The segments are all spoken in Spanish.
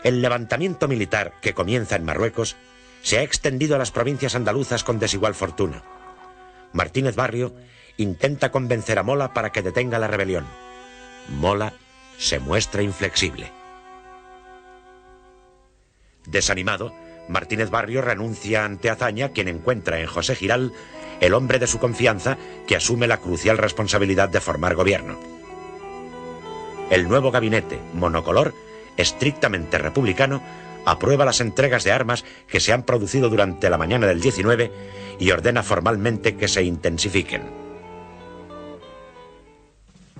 El levantamiento militar que comienza en Marruecos se ha extendido a las provincias andaluzas con desigual fortuna. Martínez Barrio intenta convencer a Mola para que detenga la rebelión. Mola se muestra inflexible. Desanimado, Martínez Barrio renuncia ante Azaña, quien encuentra en José Giral el hombre de su confianza que asume la crucial responsabilidad de formar gobierno. El nuevo gabinete, monocolor, estrictamente republicano, aprueba las entregas de armas que se han producido durante la mañana del 19 y ordena formalmente que se intensifiquen.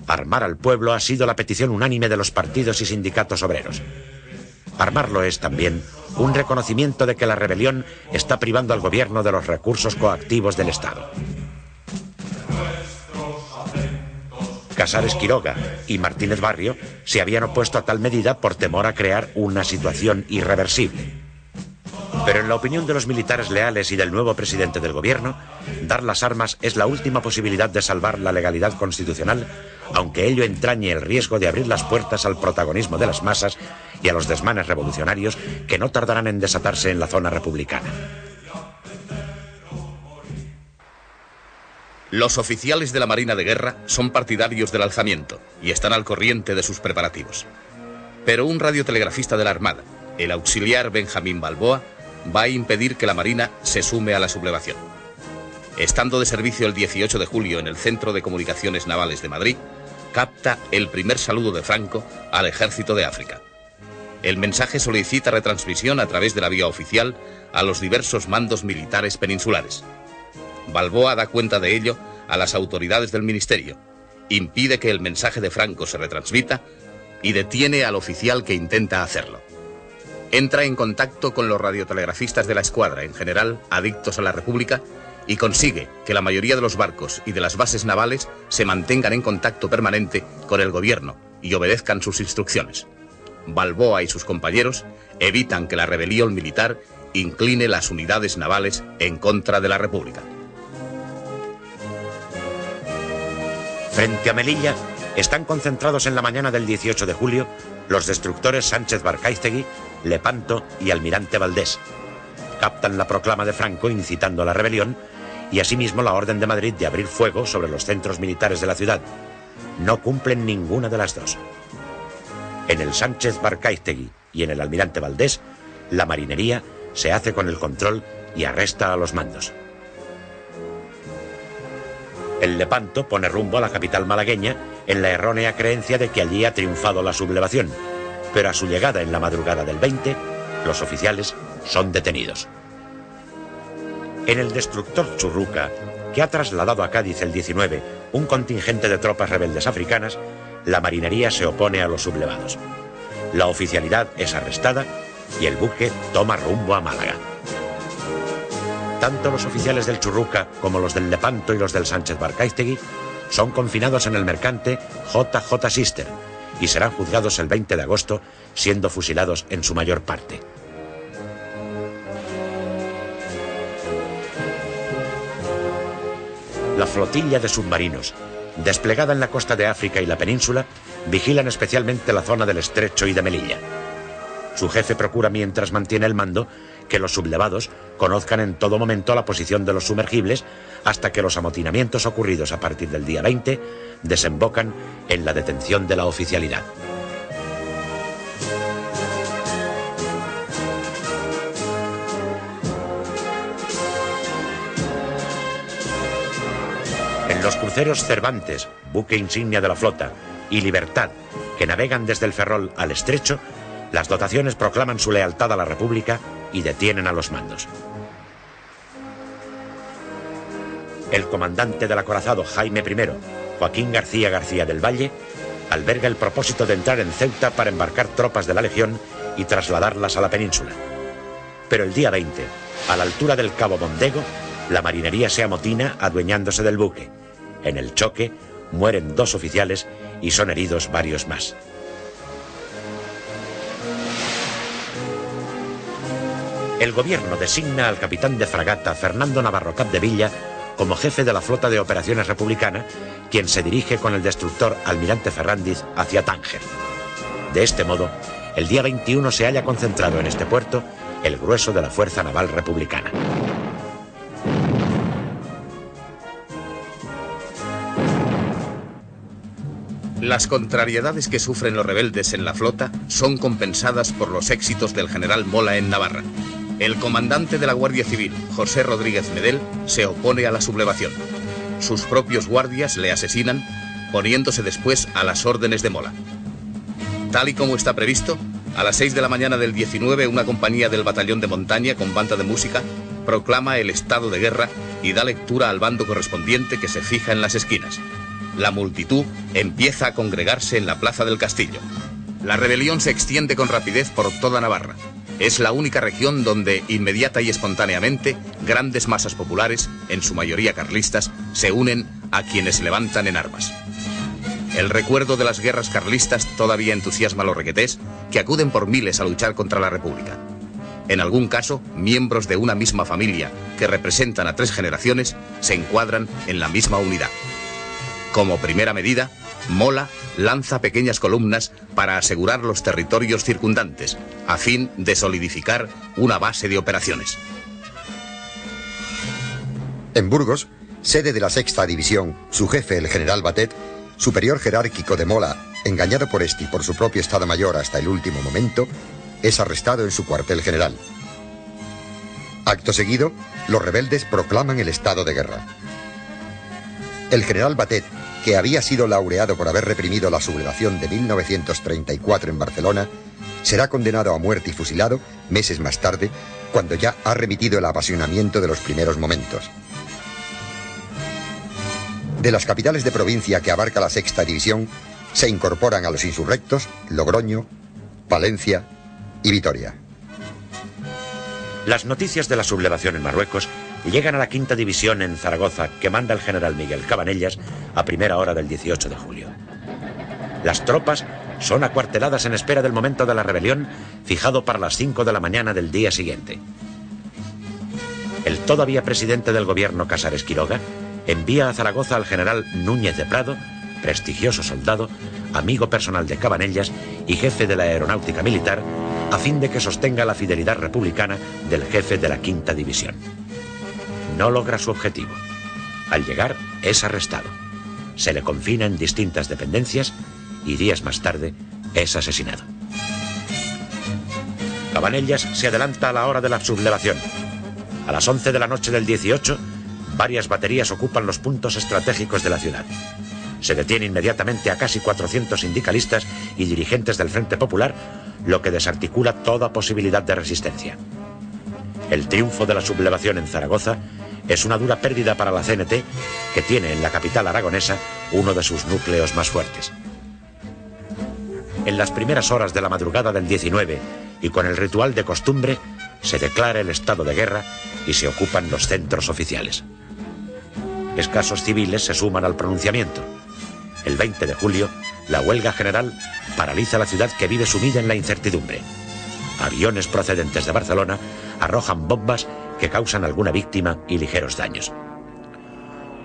Armar al pueblo ha sido la petición unánime de los partidos y sindicatos obreros. Armarlo es también un reconocimiento de que la rebelión está privando al gobierno de los recursos coactivos del Estado. Casares Quiroga y Martínez Barrio se habían opuesto a tal medida por temor a crear una situación irreversible. Pero en la opinión de los militares leales y del nuevo presidente del gobierno, dar las armas es la última posibilidad de salvar la legalidad constitucional, aunque ello entrañe el riesgo de abrir las puertas al protagonismo de las masas y a los desmanes revolucionarios que no tardarán en desatarse en la zona republicana. Los oficiales de la Marina de Guerra son partidarios del alzamiento y están al corriente de sus preparativos. Pero un radiotelegrafista de la Armada, el auxiliar Benjamín Balboa, va a impedir que la Marina se sume a la sublevación. Estando de servicio el 18 de julio en el Centro de Comunicaciones Navales de Madrid, capta el primer saludo de Franco al Ejército de África. El mensaje solicita retransmisión a través de la vía oficial a los diversos mandos militares peninsulares. Balboa da cuenta de ello a las autoridades del ministerio, impide que el mensaje de Franco se retransmita y detiene al oficial que intenta hacerlo. Entra en contacto con los radiotelegrafistas de la escuadra, en general adictos a la República, y consigue que la mayoría de los barcos y de las bases navales se mantengan en contacto permanente con el gobierno y obedezcan sus instrucciones. Balboa y sus compañeros evitan que la rebelión militar incline las unidades navales en contra de la República. Frente a Melilla están concentrados en la mañana del 18 de julio los destructores Sánchez Barcaiztegui, Lepanto y Almirante Valdés. Captan la proclama de Franco incitando a la rebelión y asimismo la orden de Madrid de abrir fuego sobre los centros militares de la ciudad. No cumplen ninguna de las dos. En el Sánchez Barcaiztegui y en el Almirante Valdés, la marinería se hace con el control y arresta a los mandos. El Lepanto pone rumbo a la capital malagueña en la errónea creencia de que allí ha triunfado la sublevación, pero a su llegada en la madrugada del 20, los oficiales son detenidos. En el destructor Churruca, que ha trasladado a Cádiz el 19 un contingente de tropas rebeldes africanas, la marinería se opone a los sublevados. La oficialidad es arrestada y el buque toma rumbo a Málaga. Tanto los oficiales del Churruca como los del Lepanto y los del Sánchez Barcaiztegui son confinados en el mercante JJ Sister y serán juzgados el 20 de agosto, siendo fusilados en su mayor parte. La flotilla de submarinos, desplegada en la costa de África y la península, vigilan especialmente la zona del Estrecho y de Melilla. Su jefe procura, mientras mantiene el mando, que los sublevados conozcan en todo momento la posición de los sumergibles hasta que los amotinamientos ocurridos a partir del día 20 desembocan en la detención de la oficialidad. En los cruceros Cervantes, buque insignia de la flota, y Libertad, que navegan desde el Ferrol al Estrecho, las dotaciones proclaman su lealtad a la República y detienen a los mandos. El comandante del acorazado Jaime I, Joaquín García García del Valle, alberga el propósito de entrar en Ceuta para embarcar tropas de la Legión y trasladarlas a la península. Pero el día 20, a la altura del Cabo Mondego, la marinería se amotina adueñándose del buque. En el choque mueren 2 oficiales y son heridos varios más. El gobierno designa al capitán de fragata Fernando Navarro Capdevilla como jefe de la flota de operaciones republicana, quien se dirige con el destructor Almirante Ferrándiz hacia Tánger. De este modo, el día 21 se halla concentrado en este puerto el grueso de la fuerza naval republicana. Las contrariedades que sufren los rebeldes en la flota son compensadas por los éxitos del general Mola en Navarra. El comandante de la Guardia Civil, José Rodríguez Medel, se opone a la sublevación. Sus propios guardias le asesinan, poniéndose después a las órdenes de Mola. Tal y como está previsto, a las 6 de la mañana del 19, una compañía del batallón de montaña con banda de música proclama el estado de guerra y da lectura al bando correspondiente que se fija en las esquinas. La multitud empieza a congregarse en la plaza del castillo. La rebelión se extiende con rapidez por toda Navarra. Es la única región donde, inmediata y espontáneamente, grandes masas populares, en su mayoría carlistas, se unen a quienes se levantan en armas. El recuerdo de las guerras carlistas todavía entusiasma a los requetés, que acuden por miles a luchar contra la República. En algún caso, miembros de una misma familia, que representan a 3 generaciones, se encuadran en la misma unidad. Como primera medida, Mola lanza pequeñas columnas para asegurar los territorios circundantes, a fin de solidificar una base de operaciones. En Burgos, sede de la 6ª División, su jefe, el general Batet, superior jerárquico de Mola, engañado por este y por su propio Estado Mayor hasta el último momento, es arrestado en su cuartel general. Acto seguido, los rebeldes proclaman el estado de guerra. El general Batet, que había sido laureado por haber reprimido la sublevación de 1934 en Barcelona, será condenado a muerte y fusilado meses más tarde, cuando ya ha remitido el apasionamiento de los primeros momentos. De las capitales de provincia que abarca la 6ª División, se incorporan a los insurrectos Logroño, Palencia y Vitoria. Las noticias de la sublevación en Marruecos llegan a la 5ª División en Zaragoza, que manda el general Miguel Cabanellas a primera hora del 18 de julio. Las tropas son acuarteladas en espera del momento de la rebelión, fijado para las 5 de la mañana del día siguiente. El todavía presidente del gobierno, Casares Quiroga, envía a Zaragoza al general Núñez de Prado, prestigioso soldado, amigo personal de Cabanellas y jefe de la aeronáutica militar, a fin de que sostenga la fidelidad republicana del jefe de la 5ª División. No logra su objetivo. Al llegar, es arrestado. Se le confina en distintas dependencias y días más tarde es asesinado. Cabanellas se adelanta a la hora de la sublevación. A las 11 de la noche del 18, varias baterías ocupan los puntos estratégicos de la ciudad. Se detiene inmediatamente a casi 400 sindicalistas y dirigentes del Frente Popular, lo que desarticula toda posibilidad de resistencia. El triunfo de la sublevación en Zaragoza es una dura pérdida para la CNT, que tiene en la capital aragonesa uno de sus núcleos más fuertes. En las primeras horas de la madrugada del 19, y con el ritual de costumbre, se declara el estado de guerra y se ocupan los centros oficiales. Escasos civiles se suman al pronunciamiento. El 20 de julio, la huelga general paraliza la ciudad, que vive sumida en la incertidumbre. Aviones procedentes de Barcelona arrojan bombas que causan alguna víctima y ligeros daños.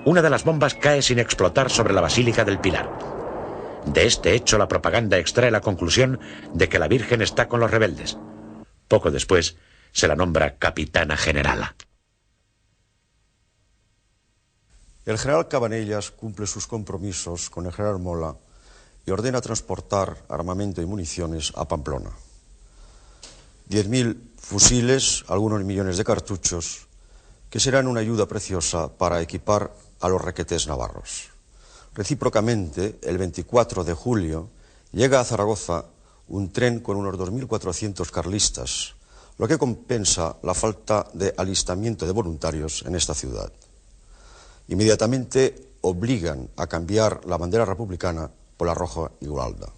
Una de las bombas cae sin explotar sobre la Basílica del Pilar. De este hecho, la propaganda extrae la conclusión de que la Virgen está con los rebeldes. Poco después, se la nombra capitana generala. El general Cabanellas cumple sus compromisos con el general Mola y ordena transportar armamento y municiones a Pamplona. 10.000 fusiles, algunos millones de cartuchos, que serán una ayuda preciosa para equipar a los requetés navarros. Recíprocamente, el 24 de julio llega a Zaragoza un tren con unos 2.400 carlistas, lo que compensa la falta de alistamiento de voluntarios en esta ciudad. Inmediatamente obligan a cambiar la bandera republicana por la roja y gualda.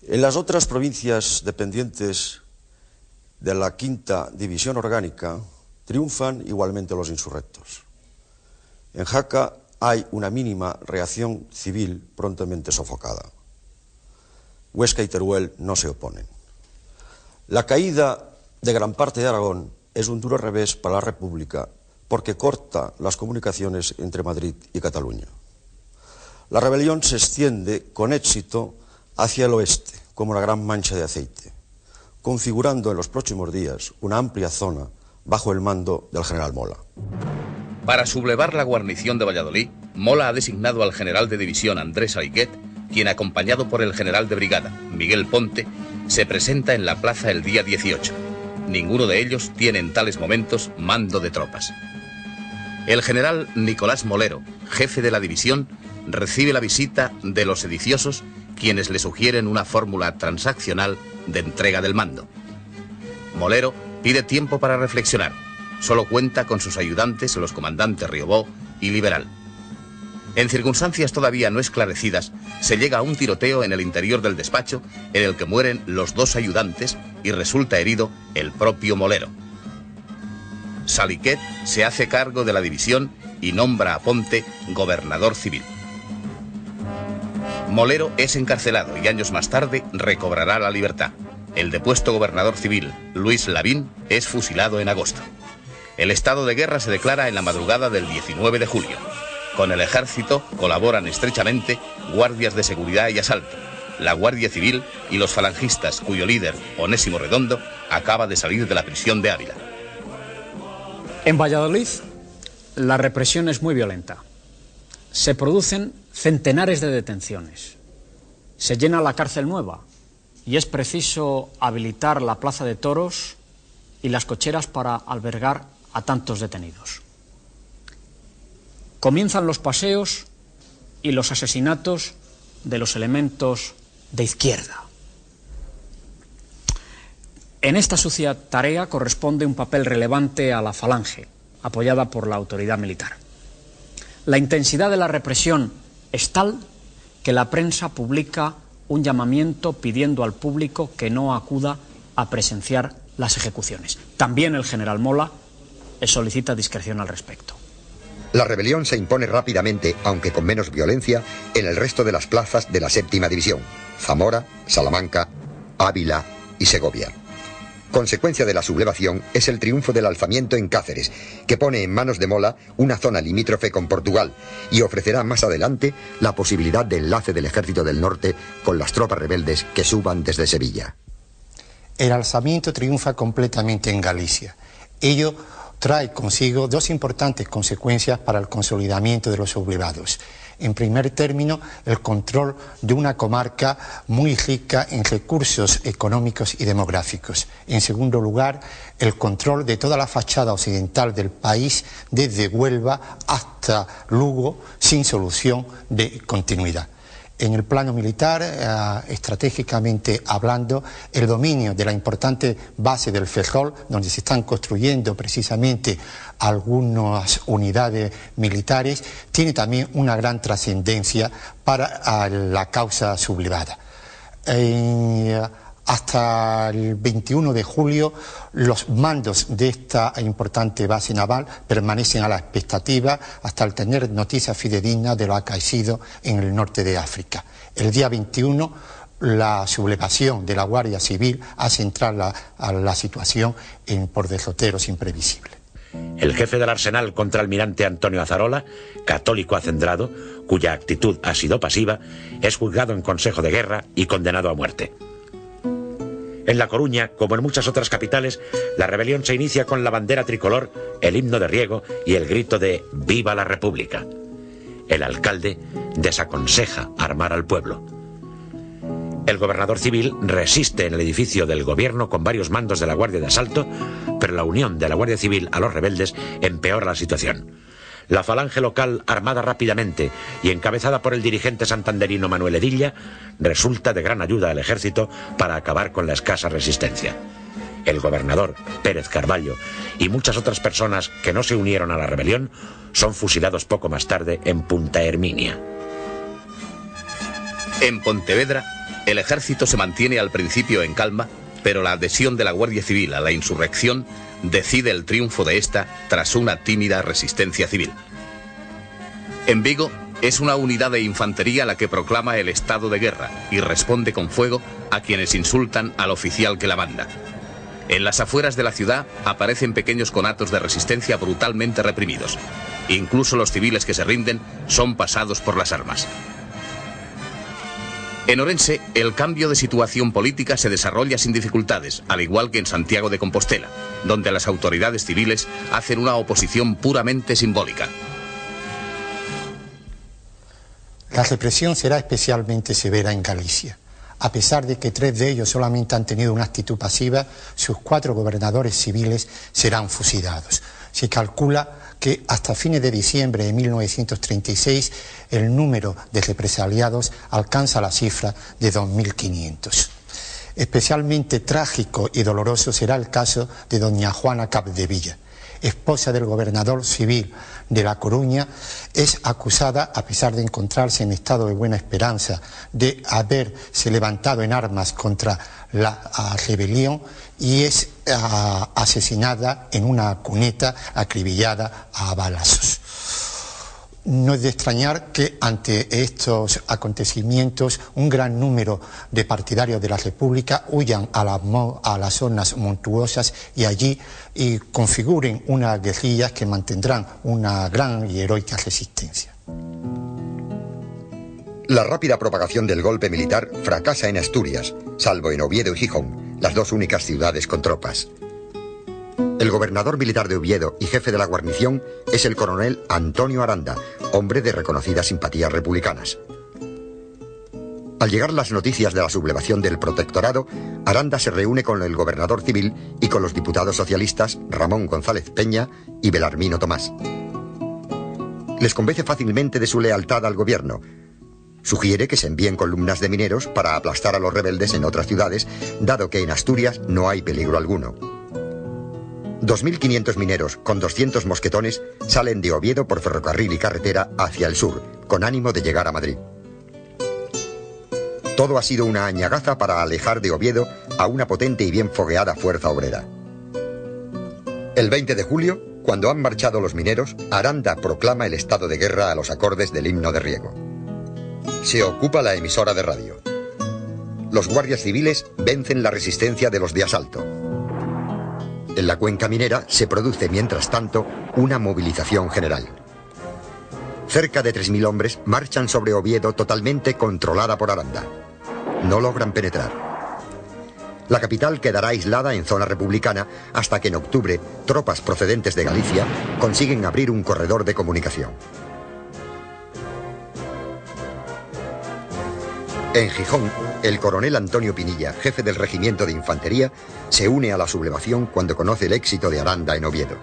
En las otras provincias dependientes de la 5ª División Orgánica triunfan igualmente los insurrectos. En Jaca hay una mínima reacción civil prontamente sofocada. Huesca y Teruel no se oponen. La caída de gran parte de Aragón es un duro revés para la República, porque corta las comunicaciones entre Madrid y Cataluña. La rebelión se extiende con éxito hacia el oeste, como la Gran Mancha de Aceite, configurando en los próximos días una amplia zona bajo el mando del general Mola. Para sublevar la guarnición de Valladolid, Mola ha designado al general de división Andrés Ayguet, quien, acompañado por el general de brigada Miguel Ponte, se presenta en la plaza el día 18. Ninguno de ellos tiene en tales momentos mando de tropas. El general Nicolás Molero, jefe de la división, recibe la visita de los sediciosos, quienes le sugieren una fórmula transaccional de entrega del mando. Molero pide tiempo para reflexionar. Solo cuenta con sus ayudantes, los comandantes Riobó y Liberal. En circunstancias todavía no esclarecidas, se llega a un tiroteo en el interior del despacho, en el que mueren los dos ayudantes y resulta herido el propio Molero. Saliquet se hace cargo de la división y nombra a Ponte gobernador civil. Molero es encarcelado y años más tarde recobrará la libertad. El depuesto gobernador civil, Luis Lavín, es fusilado en agosto. El estado de guerra se declara en la madrugada del 19 de julio. Con el ejército colaboran estrechamente guardias de seguridad y asalto, la Guardia Civil y los falangistas, cuyo líder, Onésimo Redondo, acaba de salir de la prisión de Ávila. En Valladolid, la represión es muy violenta. Se producen centenares de detenciones. Se llena la cárcel nueva y es preciso habilitar la plaza de toros y las cocheras para albergar a tantos detenidos. Comienzan los paseos y los asesinatos de los elementos de izquierda. En esta sucia tarea corresponde un papel relevante a la Falange, apoyada por la autoridad militar. La intensidad de la represión es tal que la prensa publica un llamamiento pidiendo al público que no acuda a presenciar las ejecuciones. También el general Mola solicita discreción al respecto. La rebelión se impone rápidamente, aunque con menos violencia, en el resto de las plazas de la séptima división: Zamora, Salamanca, Ávila y Segovia. Consecuencia de la sublevación es el triunfo del alzamiento en Cáceres, que pone en manos de Mola una zona limítrofe con Portugal y ofrecerá más adelante la posibilidad de enlace del ejército del norte con las tropas rebeldes que suban desde Sevilla. El alzamiento triunfa completamente en Galicia. Ello trae consigo dos importantes consecuencias para el consolidamiento de los sublevados. En primer término, el control de una comarca muy rica en recursos económicos y demográficos. En segundo lugar, el control de toda la fachada occidental del país, desde Huelva hasta Lugo, sin solución de continuidad. En el plano militar, estratégicamente hablando, el dominio de la importante base del Ferrol, donde se están construyendo precisamente algunas unidades militares, tiene también una gran trascendencia para la causa sublevada. Hasta el 21 de julio los mandos de esta importante base naval permanecen a la expectativa hasta el tener noticias fidedignas de lo acaecido en el norte de África. El día 21 la sublevación de la Guardia Civil hace entrar la situación por derroteros imprevisibles. El jefe del arsenal contraalmirante Antonio Azarola, católico acendrado, cuya actitud ha sido pasiva, es juzgado en Consejo de Guerra y condenado a muerte. En La Coruña, como en muchas otras capitales, la rebelión se inicia con la bandera tricolor, el himno de Riego y el grito de ¡Viva la República! El alcalde desaconseja armar al pueblo. El gobernador civil resiste en el edificio del gobierno con varios mandos de la Guardia de Asalto, pero la unión de la Guardia Civil a los rebeldes empeora la situación. La falange local, armada rápidamente y encabezada por el dirigente santanderino Manuel Edilla, resulta de gran ayuda al ejército para acabar con la escasa resistencia. El gobernador, Pérez Carballo, y muchas otras personas que no se unieron a la rebelión son fusilados poco más tarde en Punta Herminia. En Pontevedra, el ejército se mantiene al principio en calma, pero la adhesión de la Guardia Civil a la insurrección decide el triunfo de esta tras una tímida resistencia civil. En Vigo es una unidad de infantería la que proclama el estado de guerra y responde con fuego a quienes insultan al oficial que la manda. En las afueras de la ciudad aparecen pequeños conatos de resistencia brutalmente reprimidos. Incluso los civiles que se rinden son pasados por las armas. En Orense, el cambio de situación política se desarrolla sin dificultades, al igual que en Santiago de Compostela, donde las autoridades civiles hacen una oposición puramente simbólica. La represión será especialmente severa en Galicia. A pesar de que 3 de ellos solamente han tenido una actitud pasiva, sus 4 gobernadores civiles serán fusilados. Se calcula que hasta fines de diciembre de 1936 el número de represaliados alcanza la cifra de 2.500. Especialmente trágico y doloroso será el caso de doña Juana Capdevila, esposa del gobernador civil de La Coruña. Es acusada, a pesar de encontrarse en estado de buena esperanza, de haberse levantado en armas contra la rebelión, y es asesinada en una cuneta, acribillada a balazos. No es de extrañar que ante estos acontecimientos un gran número de partidarios de la República huyan a las zonas montuosas y allí configuren unas guerrillas que mantendrán una gran y heroica resistencia. La rápida propagación del golpe militar fracasa en Asturias, salvo en Oviedo y Gijón, las 2 únicas ciudades con tropas. El gobernador militar de Oviedo y jefe de la guarnición es el coronel Antonio Aranda, hombre de reconocidas simpatías republicanas. Al llegar las noticias de la sublevación del protectorado, Aranda se reúne con el gobernador civil y con los diputados socialistas Ramón González Peña y Belarmino Tomás. Les convence fácilmente de su lealtad al gobierno. Sugiere que se envíen columnas de mineros para aplastar a los rebeldes en otras ciudades, dado que en Asturias no hay peligro alguno. 2.500 mineros con 200 mosquetones salen de Oviedo por ferrocarril y carretera hacia el sur, con ánimo de llegar a Madrid. Todo ha sido una añagaza para alejar de Oviedo a una potente y bien fogueada fuerza obrera. El 20 de julio, cuando han marchado los mineros, Aranda proclama el estado de guerra a los acordes del himno de Riego. Se ocupa la emisora de radio. Los guardias civiles vencen la resistencia de los de asalto. En la cuenca minera se produce, mientras tanto, una movilización general. Cerca de 3.000 hombres marchan sobre Oviedo totalmente controlada por Aranda. No logran penetrar. La capital quedará aislada en zona republicana hasta que en octubre tropas procedentes de Galicia consiguen abrir un corredor de comunicación. En Gijón, el coronel Antonio Pinilla, jefe del regimiento de infantería, se une a la sublevación cuando conoce el éxito de Aranda en Oviedo.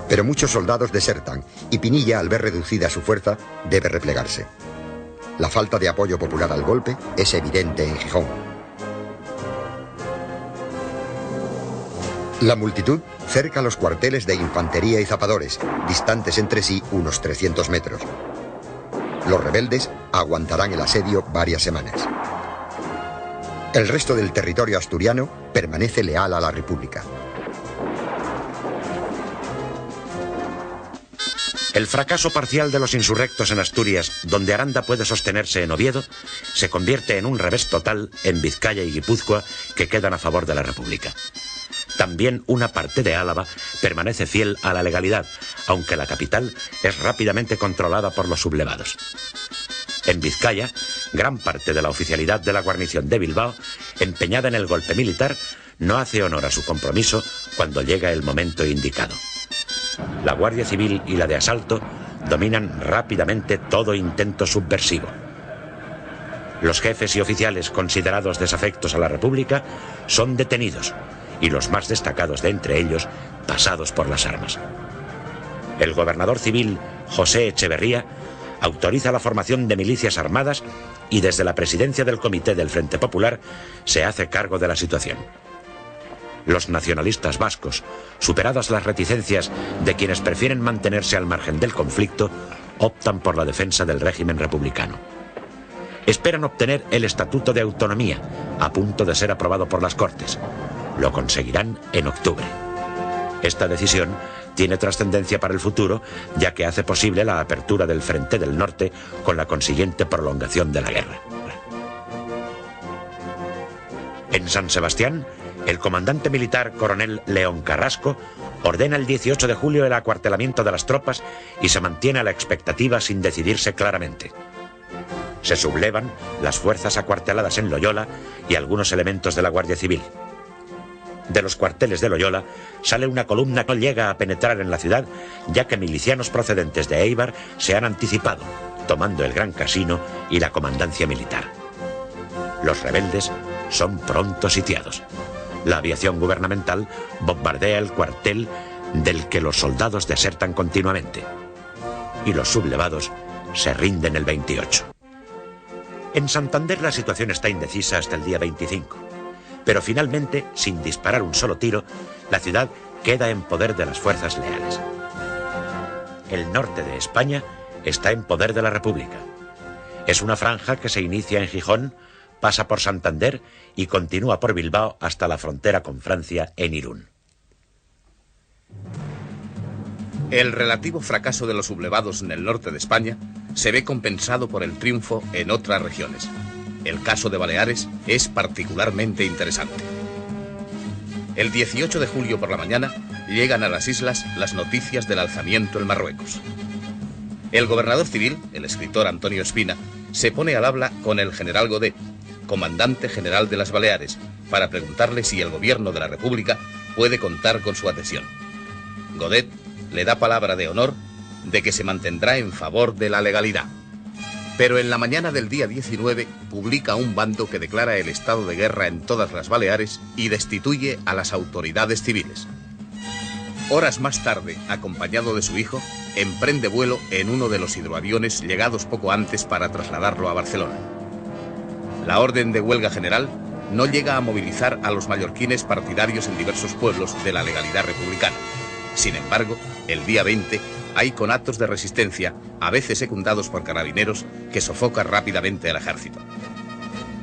Pero muchos soldados desertan y Pinilla, al ver reducida su fuerza, debe replegarse. La falta de apoyo popular al golpe es evidente en Gijón. La multitud cerca los cuarteles de infantería y zapadores, distantes entre sí unos 300 metros. Los rebeldes aguantarán el asedio varias semanas. El resto del territorio asturiano permanece leal a la República. El fracaso parcial de los insurrectos en Asturias, donde Aranda puede sostenerse en Oviedo, se convierte en un revés total en Vizcaya y Guipúzcoa, que quedan a favor de la República. También una parte de Álava permanece fiel a la legalidad, aunque la capital es rápidamente controlada por los sublevados. En Vizcaya, gran parte de la oficialidad de la guarnición de Bilbao, empeñada en el golpe militar, no hace honor a su compromiso cuando llega el momento indicado. La Guardia Civil y la de asalto dominan rápidamente todo intento subversivo. Los jefes y oficiales considerados desafectos a la República son detenidos y los más destacados de entre ellos pasados por las armas. El gobernador civil José Echeverría autoriza la formación de milicias armadas y desde la presidencia del Comité del Frente Popular se hace cargo de la situación. Los nacionalistas vascos, superadas las reticencias de quienes prefieren mantenerse al margen del conflicto, optan por la defensa del régimen republicano. Esperan obtener el Estatuto de Autonomía, a punto de ser aprobado por las Cortes. Lo conseguirán en octubre. Esta decisión tiene trascendencia para el futuro, ya que hace posible la apertura del Frente del Norte con la consiguiente prolongación de la guerra. En San Sebastián, el comandante militar coronel León Carrasco ordena el 18 de julio el acuartelamiento de las tropas y se mantiene a la expectativa sin decidirse claramente. Se sublevan las fuerzas acuarteladas en Loyola y algunos elementos de la Guardia Civil. De los cuarteles de Loyola sale una columna que no llega a penetrar en la ciudad, ya que milicianos procedentes de Éibar se han anticipado, tomando el Gran Casino y la comandancia militar. Los rebeldes son pronto sitiados. La aviación gubernamental bombardea el cuartel del que los soldados desertan continuamente. Y los sublevados se rinden el 28. En Santander la situación está indecisa hasta el día 25. Pero finalmente, sin disparar un solo tiro, la ciudad queda en poder de las fuerzas leales. El norte de España está en poder de la República. Es una franja que se inicia en Gijón, pasa por Santander y continúa por Bilbao hasta la frontera con Francia en Irún. El relativo fracaso de los sublevados en el norte de España se ve compensado por el triunfo en otras regiones. El caso de Baleares es particularmente interesante. El 18 de julio por la mañana llegan a las islas las noticias del alzamiento en Marruecos. El gobernador civil, el escritor Antonio Espina, se pone al habla con el general Godet, comandante general de las Baleares, para preguntarle si el gobierno de la República puede contar con su adhesión. Godet le da palabra de honor de que se mantendrá en favor de la legalidad. Pero en la mañana del día 19 publica un bando que declara el estado de guerra en todas las Baleares y destituye a las autoridades civiles. Horas más tarde, acompañado de su hijo, emprende vuelo en uno de los hidroaviones llegados poco antes para trasladarlo a Barcelona. La orden de huelga general no llega a movilizar a los mallorquines partidarios en diversos pueblos de la legalidad republicana. Sin embargo, el día 20 hay conatos de resistencia, a veces secundados por carabineros, que sofocan rápidamente al ejército.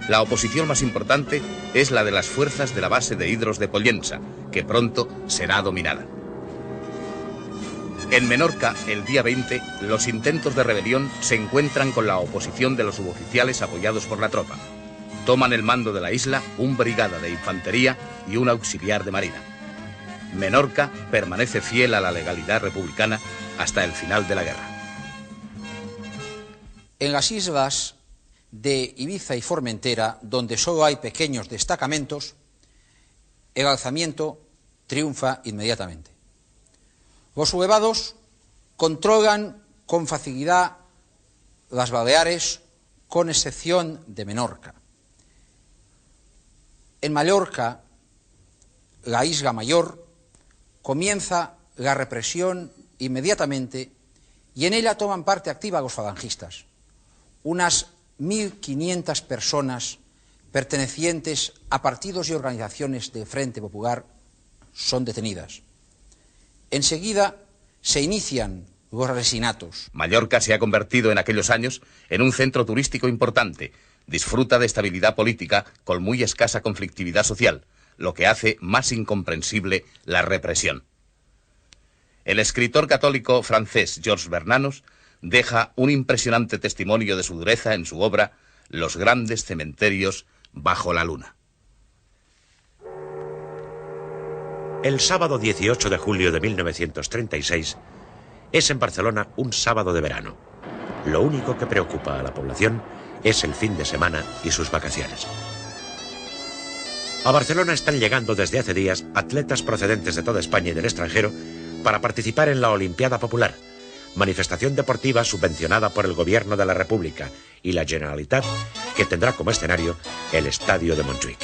La oposición más importante es la de las fuerzas de la base de Hidros de Pollensa, que pronto será dominada. En Menorca, el día 20, los intentos de rebelión se encuentran con la oposición de los suboficiales apoyados por la tropa. Toman el mando de la isla un brigada de infantería y un auxiliar de marina. Menorca permanece fiel a la legalidad republicana hasta el final de la guerra. En las islas de Ibiza y Formentera, donde solo hay pequeños destacamentos, el alzamiento triunfa inmediatamente. Los sublevados controlan con facilidad las Baleares, con excepción de Menorca. En Mallorca, la isla mayor, comienza la represión inmediatamente y en ella toman parte activa los falangistas. Unas 1.500 personas pertenecientes a partidos y organizaciones del Frente Popular son detenidas. Enseguida se inician los asesinatos. Mallorca se ha convertido en aquellos años en un centro turístico importante. Disfruta de estabilidad política con muy escasa conflictividad social, lo que hace más incomprensible la represión. El escritor católico francés Georges Bernanos deja un impresionante testimonio de su dureza en su obra Los grandes cementerios bajo la luna. El sábado 18 de julio de 1936 es en Barcelona un sábado de verano. Lo único que preocupa a la población es el fin de semana y sus vacaciones. A Barcelona están llegando desde hace días atletas procedentes de toda España y del extranjero para participar en la Olimpiada Popular, manifestación deportiva subvencionada por el Gobierno de la República y la Generalitat, que tendrá como escenario el Estadio de Montjuïc.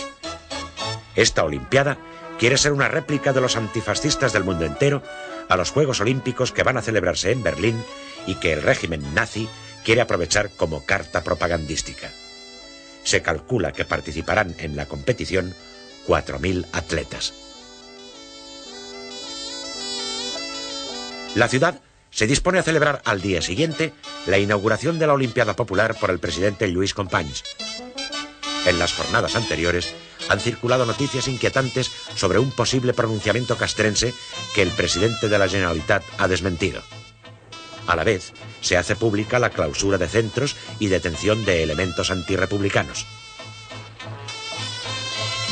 Esta Olimpiada quiere ser una réplica de los antifascistas del mundo entero a los Juegos Olímpicos que van a celebrarse en Berlín y que el régimen nazi quiere aprovechar como carta propagandística. Se calcula que participarán en la competición 4.000 atletas. La ciudad se dispone a celebrar al día siguiente la inauguración de la Olimpiada Popular por el presidente Lluís Companys. En las jornadas anteriores han circulado noticias inquietantes sobre un posible pronunciamiento castrense que el presidente de la Generalitat ha desmentido. A la vez, se hace pública la clausura de centros y detención de elementos antirrepublicanos.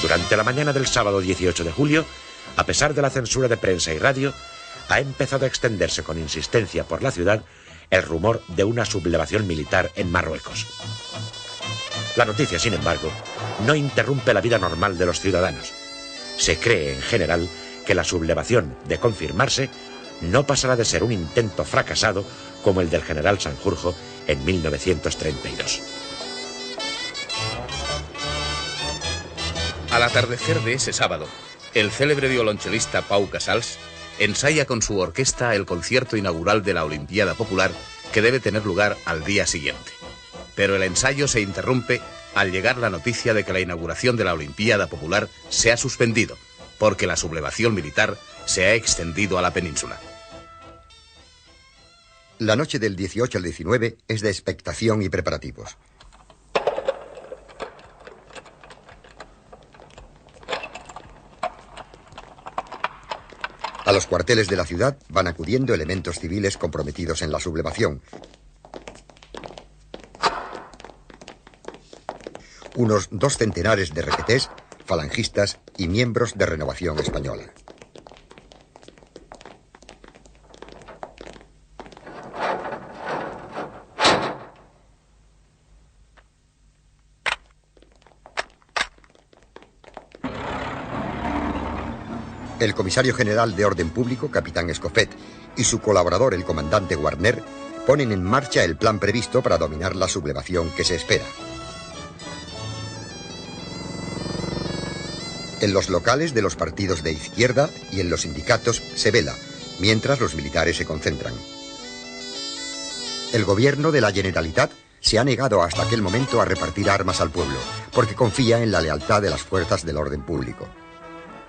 Durante la mañana del sábado 18 de julio, a pesar de la censura de prensa y radio, ha empezado a extenderse con insistencia por la ciudad el rumor de una sublevación militar en Marruecos. La noticia, sin embargo, no interrumpe la vida normal de los ciudadanos. Se cree en general que la sublevación, de confirmarse, no pasará de ser un intento fracasado como el del general Sanjurjo en 1932. Al atardecer de ese sábado, el célebre violonchelista Pau Casals ensaya con su orquesta el concierto inaugural de la Olimpiada Popular, que debe tener lugar al día siguiente. Pero el ensayo se interrumpe al llegar la noticia de que la inauguración de la Olimpiada Popular se ha suspendido, porque la sublevación militar se ha extendido a la península. La noche del 18 al 19 es de expectación y preparativos. A los cuarteles de la ciudad van acudiendo elementos civiles comprometidos en la sublevación. Unos 2 centenares de requetés, falangistas y miembros de Renovación Española. El comisario general de Orden Público, capitán Escofet, y su colaborador, el comandante Warner, ponen en marcha el plan previsto para dominar la sublevación que se espera. En los locales de los partidos de izquierda y en los sindicatos se vela, mientras los militares se concentran. El gobierno de la Generalitat se ha negado hasta aquel momento a repartir armas al pueblo, porque confía en la lealtad de las fuerzas del orden público.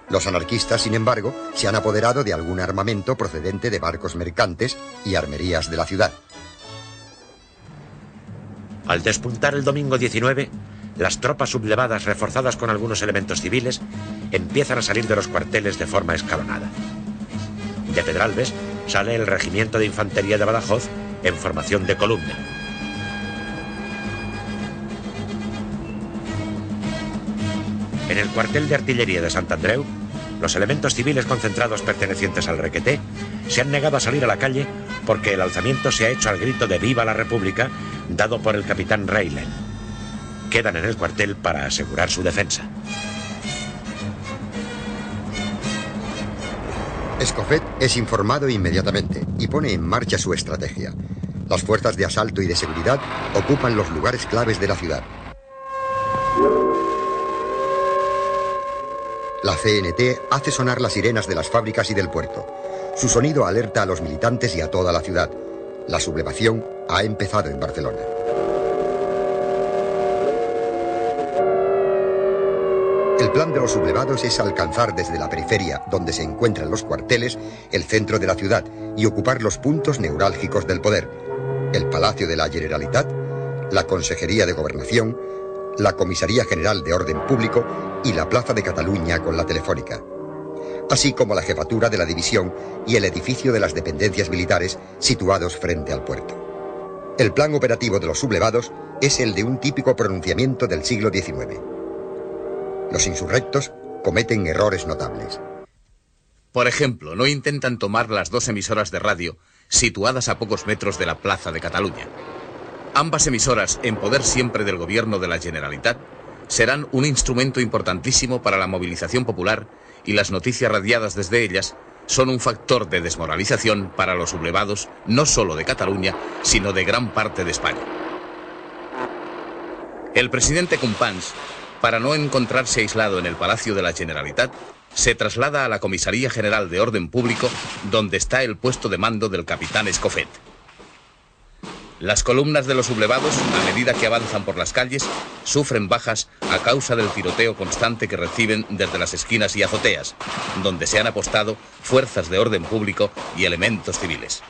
Los anarquistas, sin embargo, se han apoderado de algún armamento procedente de barcos mercantes y armerías de la ciudad. Al despuntar el domingo 19, las tropas sublevadas, reforzadas con algunos elementos civiles, empiezan a salir de los cuarteles de forma escalonada. De Pedralbes sale el regimiento de infantería de Badajoz en formación de columna. En el cuartel de artillería de Sant Andreu, los elementos civiles concentrados pertenecientes al requeté se han negado a salir a la calle porque el alzamiento se ha hecho al grito de ¡Viva la República!, dado por el capitán Reylen. Quedan en el cuartel para asegurar su defensa. Escofet es informado inmediatamente y pone en marcha su estrategia. Las fuerzas de asalto y de seguridad ocupan los lugares claves de la ciudad. La CNT hace sonar las sirenas de las fábricas y del puerto. Su sonido alerta a los militantes y a toda la ciudad. La sublevación ha empezado en Barcelona. El plan de los sublevados es alcanzar desde la periferia, donde se encuentran los cuarteles, el centro de la ciudad y ocupar los puntos neurálgicos del poder: el Palacio de la Generalitat, la Consejería de Gobernación, la Comisaría General de Orden Público y la Plaza de Cataluña con la Telefónica, así como la jefatura de la división y el edificio de las dependencias militares situados frente al puerto. El plan operativo de los sublevados es el de un típico pronunciamiento del siglo XIX. Los insurrectos cometen errores notables. Por ejemplo, no intentan tomar las 2 emisoras de radio situadas a pocos metros de la Plaza de Cataluña. Ambas emisoras, en poder siempre del gobierno de la Generalitat, serán un instrumento importantísimo para la movilización popular, y las noticias radiadas desde ellas son un factor de desmoralización para los sublevados, no solo de Cataluña, sino de gran parte de España. El presidente Companys, para no encontrarse aislado en el Palacio de la Generalitat, se traslada a la Comisaría General de Orden Público, donde está el puesto de mando del capitán Escofet. Las columnas de los sublevados, a medida que avanzan por las calles, sufren bajas a causa del tiroteo constante que reciben desde las esquinas y azoteas, donde se han apostado fuerzas de orden público y elementos civiles.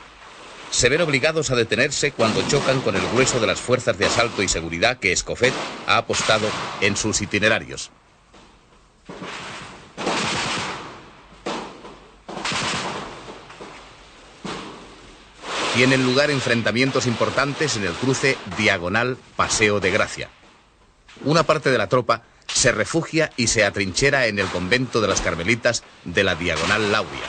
Se ven obligados a detenerse cuando chocan con el grueso de las fuerzas de asalto y seguridad que Escofet ha apostado en sus itinerarios. Tienen lugar enfrentamientos importantes en el cruce diagonal Paseo de Gracia. Una parte de la tropa se refugia y se atrinchera en el convento de las Carmelitas de la diagonal Lauria.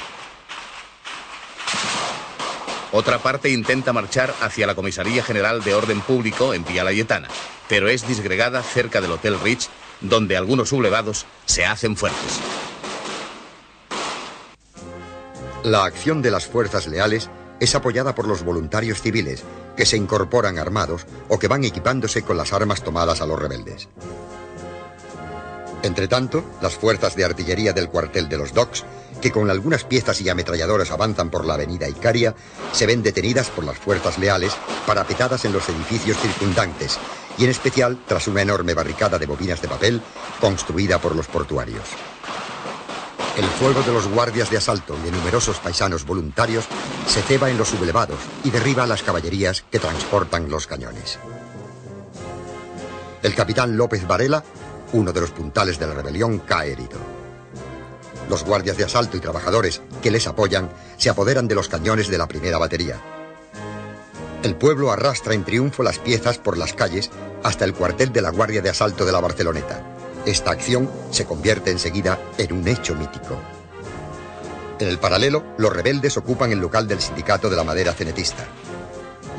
Otra parte intenta marchar hacia la Comisaría General de Orden Público en Vía Layetana, pero es disgregada cerca del Hotel Ritz, donde algunos sublevados se hacen fuertes. La acción de las fuerzas leales es apoyada por los voluntarios civiles, que se incorporan armados o que van equipándose con las armas tomadas a los rebeldes. Entretanto, las fuerzas de artillería del cuartel de los Docks, que con algunas piezas y ametralladoras avanzan por la avenida Icaria, se ven detenidas por las fuerzas leales parapetadas en los edificios circundantes, y en especial tras una enorme barricada de bobinas de papel construida por los portuarios. El fuego de los guardias de asalto y de numerosos paisanos voluntarios se ceba en los sublevados y derriba las caballerías que transportan los cañones. El capitán López Varela, uno de los puntales de la rebelión, cae herido. Los guardias de asalto y trabajadores que les apoyan se apoderan de los cañones de la primera batería. El pueblo arrastra en triunfo las piezas por las calles hasta el cuartel de la Guardia de Asalto de la Barceloneta. Esta acción se convierte enseguida en un hecho mítico. En el paralelo, los rebeldes ocupan el local del sindicato de la madera cenetista.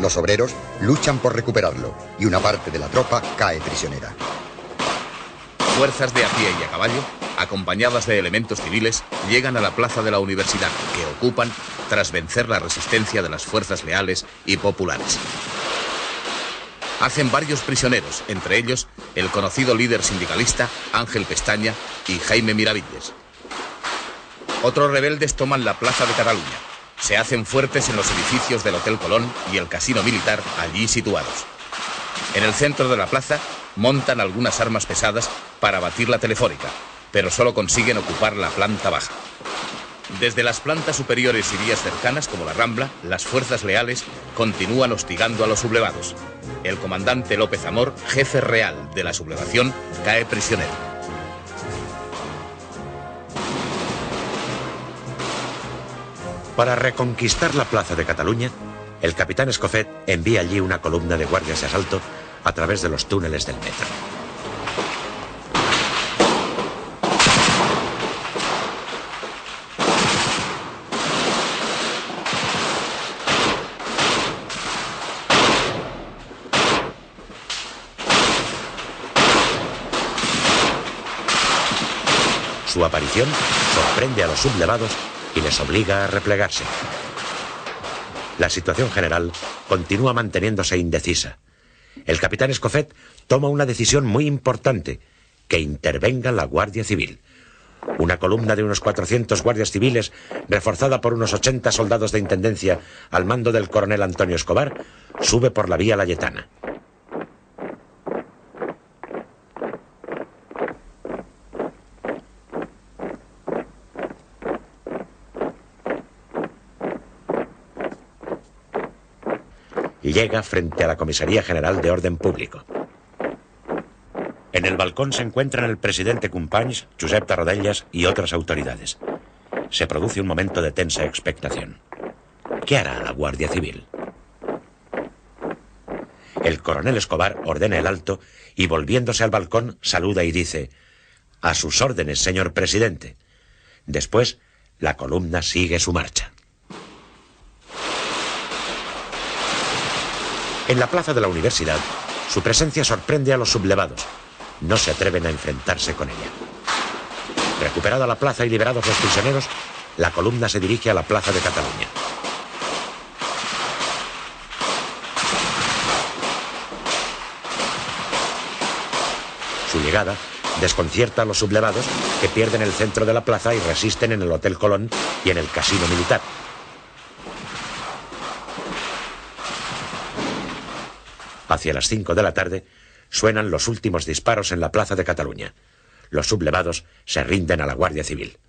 Los obreros luchan por recuperarlo y una parte de la tropa cae prisionera. Fuerzas de a pie y a caballo, acompañadas de elementos civiles, llegan a la plaza de la universidad, que ocupan tras vencer la resistencia de las fuerzas leales y populares. Hacen varios prisioneros, entre ellos el conocido líder sindicalista Ángel Pestaña y Jaime Miravilles. Otros rebeldes toman la plaza de Cataluña. Se hacen fuertes en los edificios del Hotel Colón y el casino militar allí situados. En el centro de la plaza montan algunas armas pesadas para abatir la telefónica, pero solo consiguen ocupar la planta baja. Desde las plantas superiores y vías cercanas, como la Rambla, las fuerzas leales continúan hostigando a los sublevados. El comandante López Amor, jefe real de la sublevación, cae prisionero. Para reconquistar la plaza de Cataluña, el capitán Escofet envía allí una columna de guardias de asalto a través de los túneles del metro. Su aparición sorprende a los sublevados y les obliga a replegarse. La situación general continúa manteniéndose indecisa. El capitán Escofet toma una decisión muy importante: que intervenga la Guardia Civil. Una columna de unos 400 guardias civiles, reforzada por unos 80 soldados de intendencia al mando del coronel Antonio Escobar, sube por la vía Layetana. Llega frente a la Comisaría General de Orden Público. En el balcón se encuentran el presidente Companys, Josep Tarradellas y otras autoridades. Se produce un momento de tensa expectación. ¿Qué hará la Guardia Civil? El coronel Escobar ordena el alto y, volviéndose al balcón, saluda y dice: «A sus órdenes, señor presidente». Después, la columna sigue su marcha. En la plaza de la universidad, su presencia sorprende a los sublevados. No se atreven a enfrentarse con ella. Recuperada la plaza y liberados los prisioneros, la columna se dirige a la plaza de Cataluña. Su llegada desconcierta a los sublevados, que pierden el centro de la plaza y resisten en el Hotel Colón y en el casino militar. Hacia las 5 de la tarde suenan los últimos disparos en la plaza de Cataluña. Los sublevados se rinden a la Guardia Civil.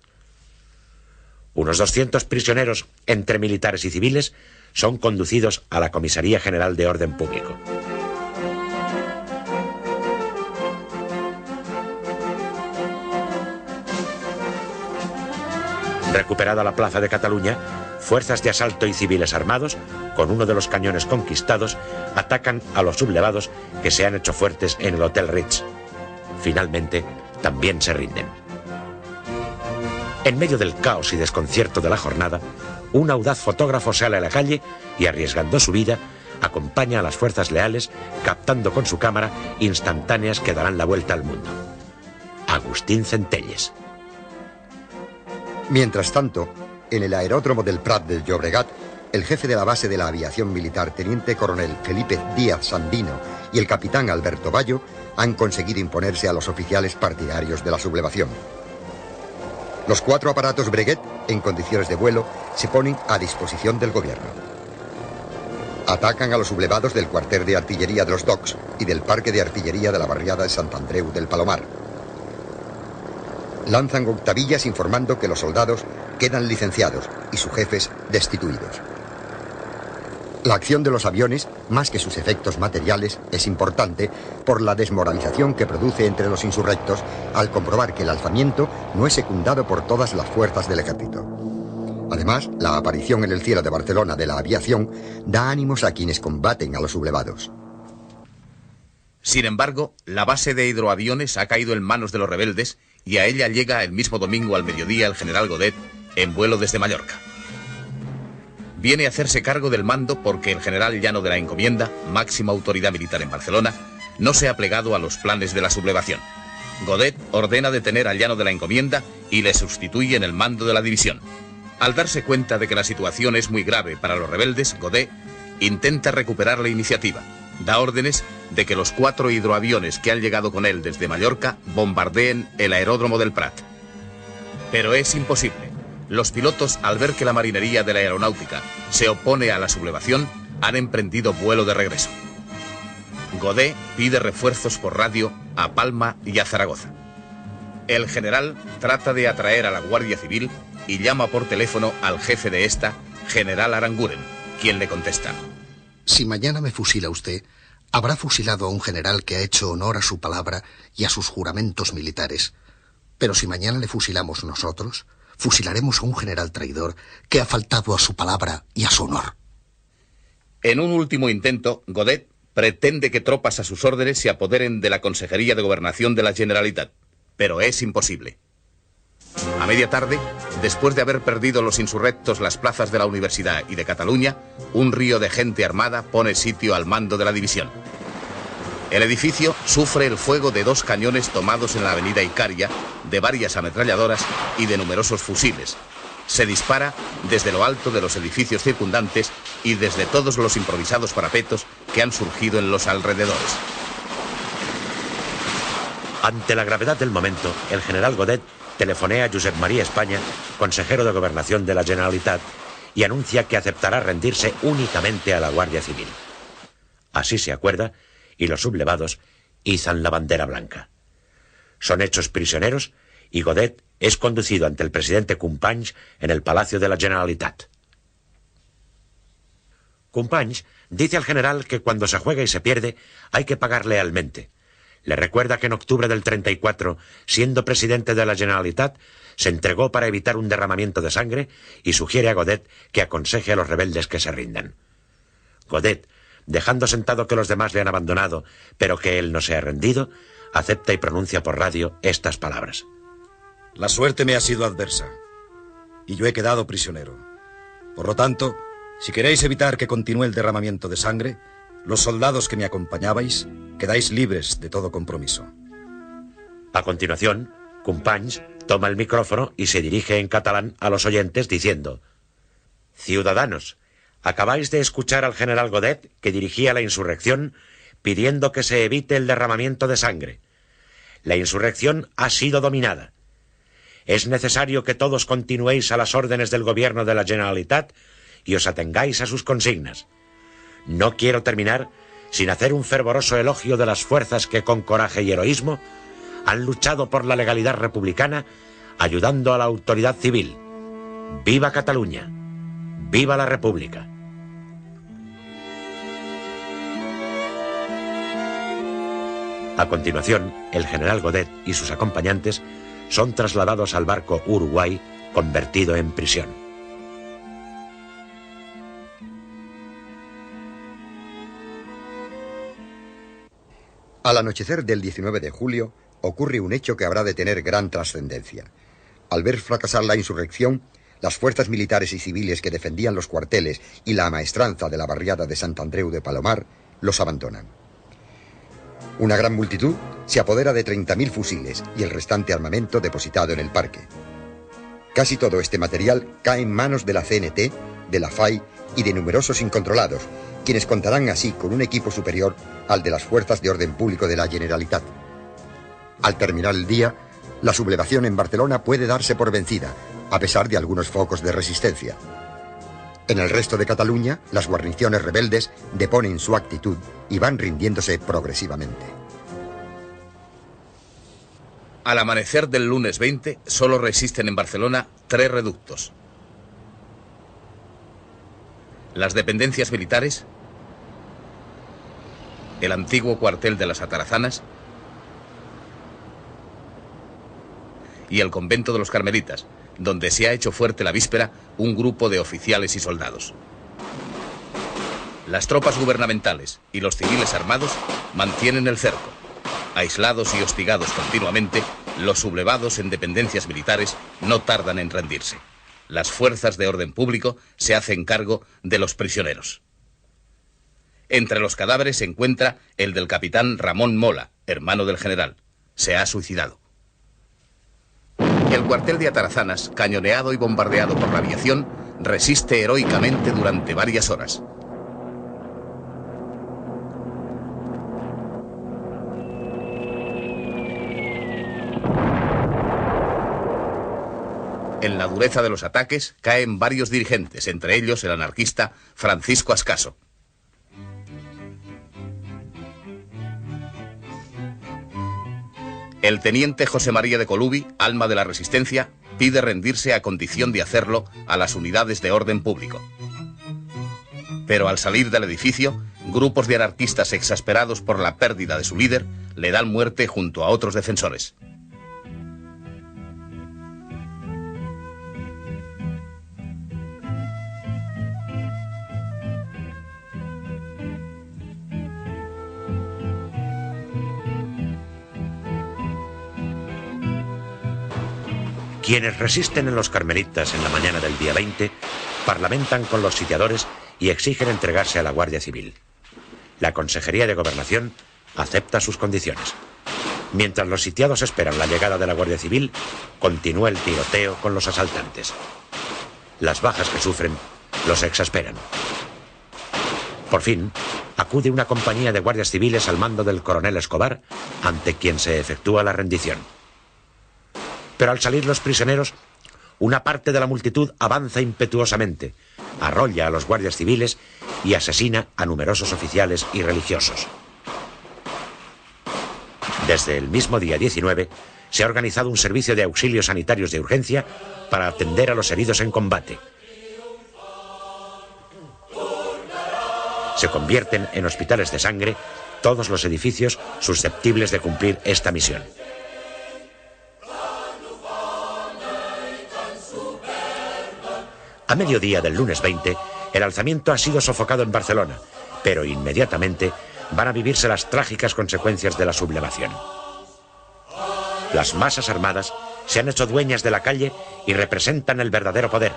Unos 200 prisioneros, entre militares y civiles, son conducidos a la Comisaría General de Orden Público. Recuperada la plaza de Cataluña, fuerzas de asalto y civiles armados, con uno de los cañones conquistados, atacan a los sublevados que se han hecho fuertes en el Hotel Ritz. Finalmente, también se rinden. En medio del caos y desconcierto de la jornada, un audaz fotógrafo sale a la calle y, arriesgando su vida, acompaña a las fuerzas leales, captando con su cámara instantáneas que darán la vuelta al mundo. Agustín Centelles. Mientras tanto, en el aeródromo del Prat del Llobregat, el jefe de la base de la aviación militar, teniente coronel Felipe Díaz Sandino, y el capitán Alberto Bayo han conseguido imponerse a los oficiales partidarios de la sublevación. Los 4 aparatos Breguet, en condiciones de vuelo, se ponen a disposición del gobierno. Atacan a los sublevados del cuartel de artillería de los Docks y del parque de artillería de la barriada de Sant Andreu del Palomar. Lanzan octavillas informando que los soldados quedan licenciados y sus jefes destituidos. La acción de los aviones, más que sus efectos materiales, es importante por la desmoralización que produce entre los insurrectos al comprobar que el alzamiento no es secundado por todas las fuerzas del ejército. Además, la aparición en el cielo de Barcelona de la aviación da ánimos a quienes combaten a los sublevados. Sin embargo, la base de hidroaviones ha caído en manos de los rebeldes y a ella llega el mismo domingo al mediodía el general Godet en vuelo desde Mallorca. Viene a hacerse cargo del mando porque el general Llano de la Encomienda, máxima autoridad militar en Barcelona, no se ha plegado a los planes de la sublevación. Godet ordena detener al Llano de la Encomienda y le sustituye en el mando de la división. Al darse cuenta de que la situación es muy grave para los rebeldes, Godet intenta recuperar la iniciativa. Da órdenes de que los 4 hidroaviones que han llegado con él desde Mallorca bombardeen el aeródromo del Prat. Pero es imposible. Los pilotos, al ver que la marinería de la aeronáutica se opone a la sublevación, han emprendido vuelo de regreso. Godet pide refuerzos por radio a Palma y a Zaragoza. El general trata de atraer a la Guardia Civil y llama por teléfono al jefe de esta, general Aranguren, quien le contesta: si mañana me fusila usted, habrá fusilado a un general que ha hecho honor a su palabra y a sus juramentos militares. Pero si mañana le fusilamos nosotros, fusilaremos a un general traidor que ha faltado a su palabra y a su honor. En un último intento, Godet pretende que tropas a sus órdenes se apoderen de la Consejería de Gobernación de la Generalitat, pero es imposible. A media tarde, después de haber perdido los insurrectos las plazas de la Universidad y de Cataluña, un río de gente armada pone sitio al mando de la división. El edificio sufre el fuego de 2 cañones tomados en la avenida Icària, de varias ametralladoras y de numerosos fusiles. Se dispara desde lo alto de los edificios circundantes y desde todos los improvisados parapetos que han surgido en los alrededores. Ante la gravedad del momento, el general Godet telefonea a Josep María España, consejero de Gobernación de la Generalitat, y anuncia que aceptará rendirse únicamente a la Guardia Civil. Así se acuerda, y los sublevados izan la bandera blanca. Son hechos prisioneros y Godet es conducido ante el presidente Companys en el Palacio de la Generalitat. Companys dice al general que cuando se juega y se pierde hay que pagar lealmente. Le recuerda que en octubre del 34, siendo presidente de la Generalitat, se entregó para evitar un derramamiento de sangre y sugiere a Godet que aconseje a los rebeldes que se rindan. Godet, dejando sentado que los demás le han abandonado, pero que él no se ha rendido, acepta y pronuncia por radio estas palabras. La suerte me ha sido adversa, y yo he quedado prisionero. Por lo tanto, si queréis evitar que continúe el derramamiento de sangre, los soldados que me acompañabais quedáis libres de todo compromiso. A continuación, Companys toma el micrófono y se dirige en catalán a los oyentes diciendo: Ciudadanos, acabáis de escuchar al general Godet, que dirigía la insurrección, pidiendo que se evite el derramamiento de sangre. La insurrección ha sido dominada. Es necesario que todos continuéis a las órdenes del gobierno de la Generalitat y os atengáis a sus consignas. No quiero terminar sin hacer un fervoroso elogio de las fuerzas que con coraje y heroísmo han luchado por la legalidad republicana, ayudando a la autoridad civil. ¡Viva Cataluña! ¡Viva la República! A continuación, el general Godet y sus acompañantes son trasladados al barco Uruguay, convertido en prisión. Al anochecer del 19 de julio ocurre un hecho que habrá de tener gran trascendencia. Al ver fracasar la insurrección, las fuerzas militares y civiles que defendían los cuarteles y la amaestranza de la barriada de Sant Andreu de Palomar los abandonan. Una gran multitud se apodera de 30.000 fusiles y el restante armamento depositado en el parque. Casi todo este material cae en manos de la CNT, de la FAI y de numerosos incontrolados, quienes contarán así con un equipo superior al de las fuerzas de orden público de la Generalitat. Al terminar el día, la sublevación en Barcelona puede darse por vencida, a pesar de algunos focos de resistencia. En el resto de Cataluña, las guarniciones rebeldes deponen su actitud y van rindiéndose progresivamente. Al amanecer del lunes 20, solo resisten en Barcelona 3 reductos. Las dependencias militares, el antiguo cuartel de las Atarazanas y el convento de los Carmelitas, donde se ha hecho fuerte la víspera un grupo de oficiales y soldados. Las tropas gubernamentales y los civiles armados mantienen el cerco. Aislados y hostigados continuamente, los sublevados en dependencias militares no tardan en rendirse. Las fuerzas de orden público se hacen cargo de los prisioneros. Entre los cadáveres se encuentra el del capitán Ramón Mola, hermano del general. Se ha suicidado. El cuartel de Atarazanas, cañoneado y bombardeado por la aviación, resiste heroicamente durante varias horas. En la dureza de los ataques caen varios dirigentes, entre ellos el anarquista Francisco Ascaso. El teniente José María de Colubi, alma de la resistencia, pide rendirse a condición de hacerlo a las unidades de orden público. Pero al salir del edificio, grupos de anarquistas exasperados por la pérdida de su líder le dan muerte junto a otros defensores. Quienes resisten en los Carmelitas en la mañana del día 20 parlamentan con los sitiadores y exigen entregarse a la Guardia Civil. La Consejería de Gobernación acepta sus condiciones. Mientras los sitiados esperan la llegada de la Guardia Civil, continúa el tiroteo con los asaltantes. Las bajas que sufren los exasperan. Por fin, acude una compañía de guardias civiles al mando del coronel Escobar, ante quien se efectúa la rendición. Pero al salir los prisioneros, una parte de la multitud avanza impetuosamente, arrolla a los guardias civiles y asesina a numerosos oficiales y religiosos. Desde el mismo día 19, se ha organizado un servicio de auxilios sanitarios de urgencia para atender a los heridos en combate. Se convierten en hospitales de sangre todos los edificios susceptibles de cumplir esta misión. A mediodía del lunes 20, el alzamiento ha sido sofocado en Barcelona, pero inmediatamente van a vivirse las trágicas consecuencias de la sublevación. Las masas armadas se han hecho dueñas de la calle y representan el verdadero poder,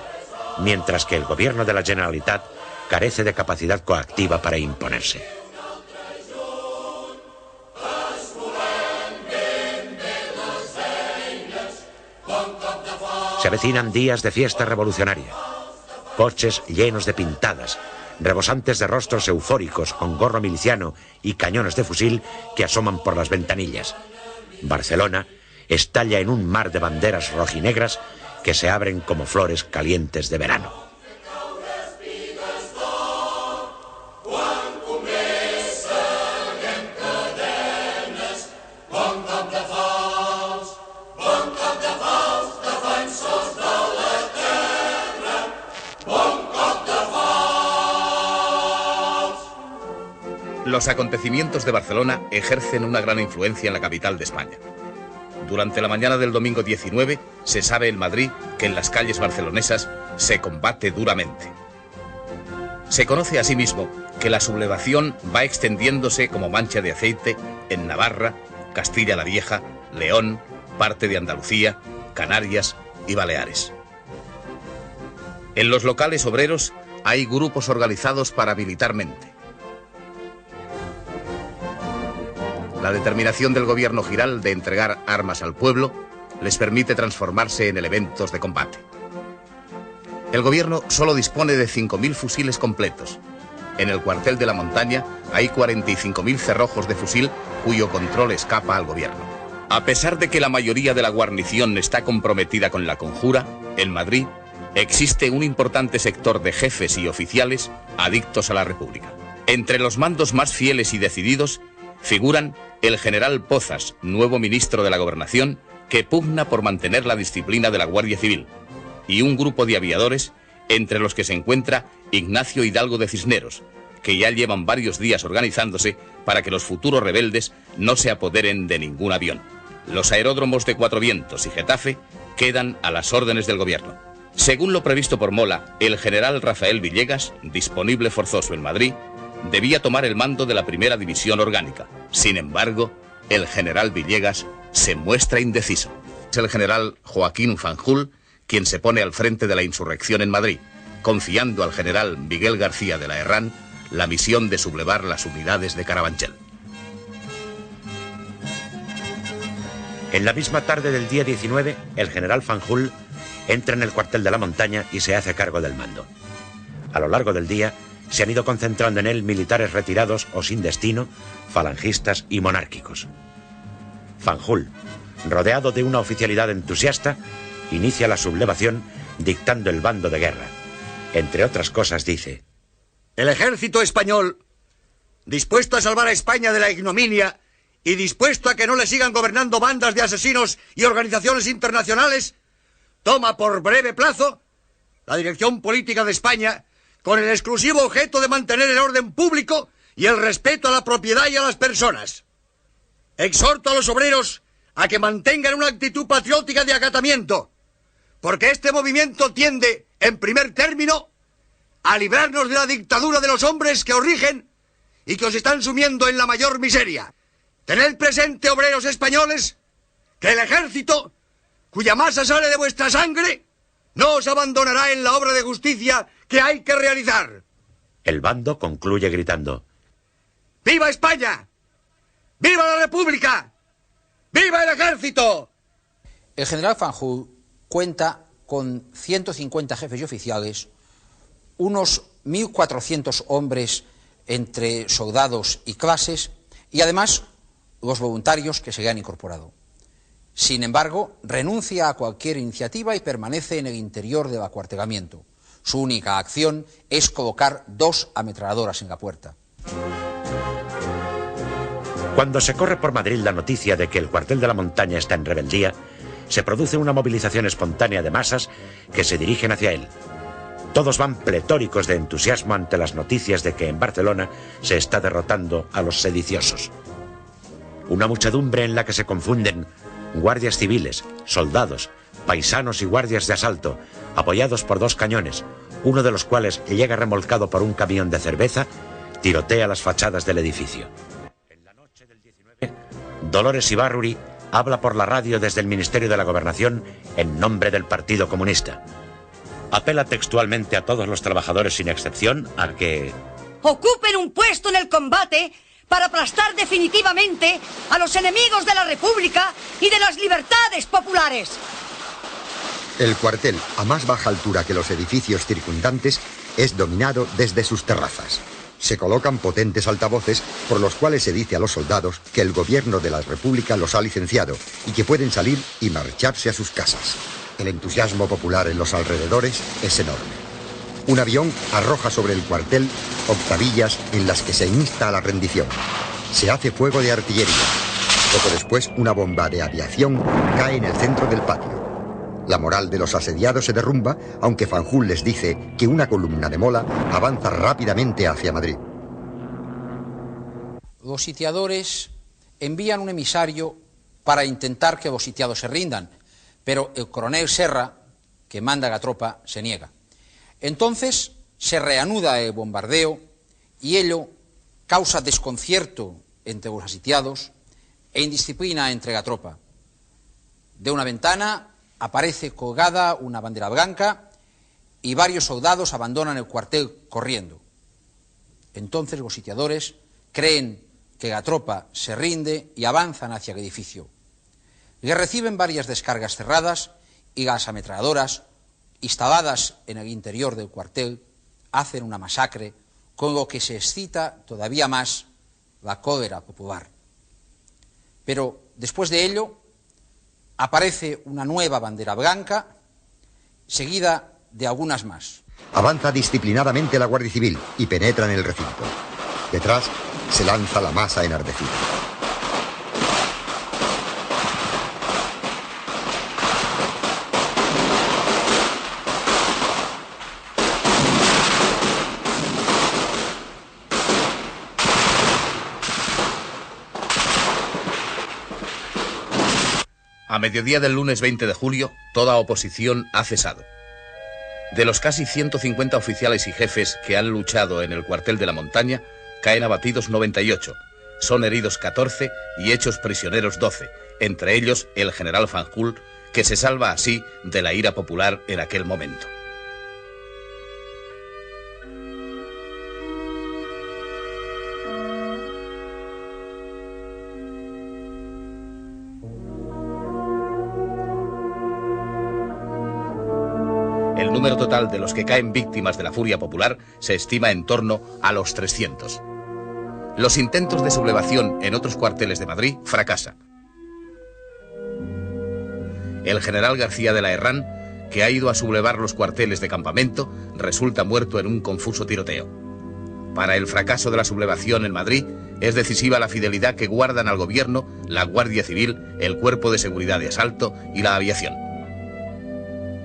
mientras que el gobierno de la Generalitat carece de capacidad coactiva para imponerse. Se avecinan días de fiesta revolucionaria. Coches llenos de pintadas, rebosantes de rostros eufóricos con gorro miliciano y cañones de fusil que asoman por las ventanillas. Barcelona estalla en un mar de banderas rojinegras que se abren como flores calientes de verano. Los acontecimientos de Barcelona ejercen una gran influencia en la capital de España. Durante la mañana del domingo 19 se sabe en Madrid que en las calles barcelonesas se combate duramente. Se conoce asimismo que la sublevación va extendiéndose como mancha de aceite en Navarra, Castilla la Vieja, León, parte de Andalucía, Canarias y Baleares. En los locales obreros hay grupos organizados paramilitarmente. La determinación del gobierno Giral de entregar armas al pueblo les permite transformarse en elementos de combate. El gobierno solo dispone de 5.000 fusiles completos. En el cuartel de la montaña hay 45.000 cerrojos de fusil cuyo control escapa al gobierno. A pesar de que la mayoría de la guarnición está comprometida con la conjura, en Madrid existe un importante sector de jefes y oficiales adictos a la República. Entre los mandos más fieles y decididos figuran el general Pozas, nuevo ministro de la Gobernación, que pugna por mantener la disciplina de la Guardia Civil, y un grupo de aviadores, entre los que se encuentra Ignacio Hidalgo de Cisneros, que ya llevan varios días organizándose para que los futuros rebeldes no se apoderen de ningún avión. Los aeródromos de Cuatro Vientos y Getafe quedan a las órdenes del gobierno. Según lo previsto por Mola, el general Rafael Villegas, disponible forzoso en Madrid, debía tomar el mando de la primera división orgánica. Sin embargo, el general Villegas se muestra indeciso. Es el general Joaquín Fanjul quien se pone al frente de la insurrección en Madrid, confiando al general Miguel García de la Herrán la misión de sublevar las unidades de Carabanchel. En la misma tarde del día 19, el general Fanjul entra en el cuartel de la montaña y se hace cargo del mando. A lo largo del día se han ido concentrando en él militares retirados o sin destino, falangistas y monárquicos. Fanjul, rodeado de una oficialidad entusiasta, inicia la sublevación dictando el bando de guerra. Entre otras cosas dice: el ejército español, dispuesto a salvar a España de la ignominia y dispuesto a que no le sigan gobernando bandas de asesinos y organizaciones internacionales, toma por breve plazo la dirección política de España con el exclusivo objeto de mantener el orden público y el respeto a la propiedad y a las personas. Exhorto a los obreros a que mantengan una actitud patriótica de acatamiento, porque este movimiento tiende, en primer término, a librarnos de la dictadura de los hombres que os rigen y que os están sumiendo en la mayor miseria. Tened presente, obreros españoles, que el ejército, cuya masa sale de vuestra sangre, no os abandonará en la obra de justicia que hay que realizar. El bando concluye gritando: ¡Viva España! ¡Viva la República! ¡Viva el ejército! El general Fanjul cuenta con 150 jefes y oficiales, unos 1.400 hombres entre soldados y clases, y además los voluntarios que se le han incorporado. Sin embargo, renuncia a cualquier iniciativa y permanece en el interior del acuartelamiento. Su única acción es colocar 2 ametralladoras en la puerta. Cuando se corre por Madrid la noticia de que el cuartel de la montaña está en rebeldía, se produce una movilización espontánea de masas que se dirigen hacia él. Todos van pletóricos de entusiasmo ante las noticias de que en Barcelona se está derrotando a los sediciosos. Una muchedumbre en la que se confunden guardias civiles, soldados, paisanos y guardias de asalto, apoyados por 2 cañones, uno de los cuales llega remolcado por un camión de cerveza, tirotea las fachadas del edificio. En la noche del 19, Dolores Ibarruri habla por la radio desde el Ministerio de la Gobernación en nombre del Partido Comunista. Apela textualmente a todos los trabajadores sin excepción a que ocupen un puesto en el combate para aplastar definitivamente a los enemigos de la República y de las libertades populares. El cuartel, a más baja altura que los edificios circundantes, es dominado desde sus terrazas. Se colocan potentes altavoces por los cuales se dice a los soldados que el gobierno de la República los ha licenciado y que pueden salir y marcharse a sus casas. El entusiasmo popular en los alrededores es enorme. Un avión arroja sobre el cuartel octavillas en las que se insta a la rendición. Se hace fuego de artillería. Poco después, una bomba de aviación cae en el centro del patio. La moral de los asediados se derrumba, aunque Fanjul les dice que una columna de Mola avanza rápidamente hacia Madrid. Los sitiadores envían un emisario para intentar que los sitiados se rindan, pero el coronel Serra, que manda a la tropa, se niega. Entonces se reanuda el bombardeo y ello causa desconcierto entre los asitiados e indisciplina entre la tropa. De una ventana aparece colgada una bandera blanca y varios soldados abandonan el cuartel corriendo. Entonces los sitiadores creen que la tropa se rinde y avanzan hacia el edificio. Le reciben varias descargas cerradas y las ametralladoras, instaladas en el interior del cuartel, hacen una masacre, con lo que se excita todavía más la cólera popular. Pero después de ello aparece una nueva bandera blanca, seguida de algunas más. Avanza disciplinadamente la Guardia Civil y penetra en el recinto. Detrás se lanza la masa enardecida. A mediodía del lunes 20 de julio, toda oposición ha cesado. De los casi 150 oficiales y jefes que han luchado en el cuartel de la Montaña, caen abatidos 98, son heridos 14 y hechos prisioneros 12, entre ellos el general Fanjul, que se salva así de la ira popular en aquel momento. El número total de los que caen víctimas de la furia popular se estima en torno a los 300. Los intentos de sublevación en otros cuarteles de Madrid fracasan. El general García de la Herrán, que ha ido a sublevar los cuarteles de campamento, resulta muerto en un confuso tiroteo. Para el fracaso de la sublevación en Madrid es decisiva la fidelidad que guardan al gobierno la Guardia Civil, el Cuerpo de Seguridad de Asalto y la aviación.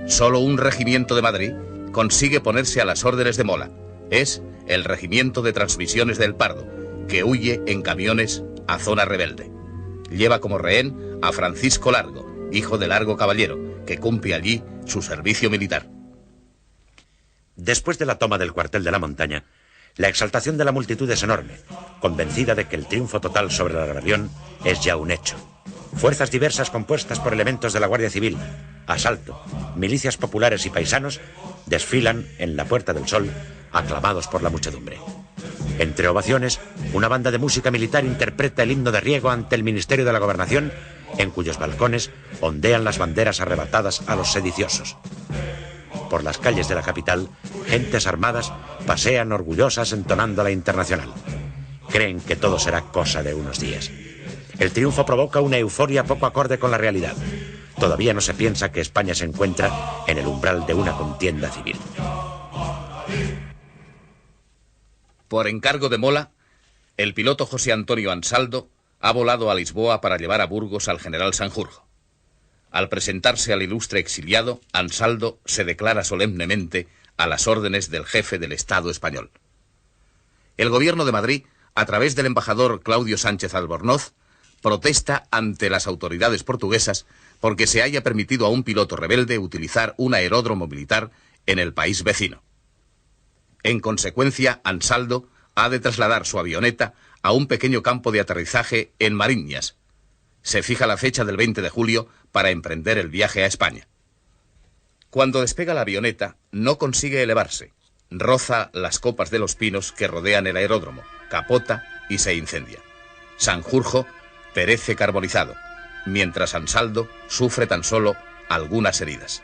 Solo un regimiento de Madrid consigue ponerse a las órdenes de Mola. Es el Regimiento de Transmisiones del Pardo, que huye en camiones a zona rebelde. Lleva como rehén a Francisco Largo, hijo de Largo Caballero, que cumple allí su servicio militar. Después de la toma del cuartel de la Montaña, la exaltación de la multitud es enorme, convencida de que el triunfo total sobre la rebelión es ya un hecho. Fuerzas diversas compuestas por elementos de la Guardia Civil, asalto, milicias populares y paisanos desfilan en la Puerta del Sol, aclamados por la muchedumbre. Entre ovaciones, una banda de música militar interpreta el himno de Riego ante el Ministerio de la Gobernación, en cuyos balcones ondean las banderas arrebatadas a los sediciosos. Por las calles de la capital, gentes armadas pasean orgullosas entonando la Internacional. Creen que todo será cosa de unos días. El triunfo provoca una euforia poco acorde con la realidad. Todavía no se piensa que España se encuentra en el umbral de una contienda civil. Por encargo de Mola, el piloto José Antonio Ansaldo ha volado a Lisboa para llevar a Burgos al general Sanjurjo. Al presentarse al ilustre exiliado, Ansaldo se declara solemnemente a las órdenes del jefe del Estado español. El gobierno de Madrid, a través del embajador Claudio Sánchez Albornoz, protesta ante las autoridades portuguesas porque se haya permitido a un piloto rebelde utilizar un aeródromo militar en el país vecino. En consecuencia, Ansaldo ha de trasladar su avioneta a un pequeño campo de aterrizaje en Mariñas. Se fija la fecha del 20 de julio para emprender el viaje a España. Cuando despega la avioneta, no consigue elevarse. Roza las copas de los pinos que rodean el aeródromo, capota y se incendia. Sanjurjo perece carbonizado, mientras Ansaldo sufre tan solo algunas heridas.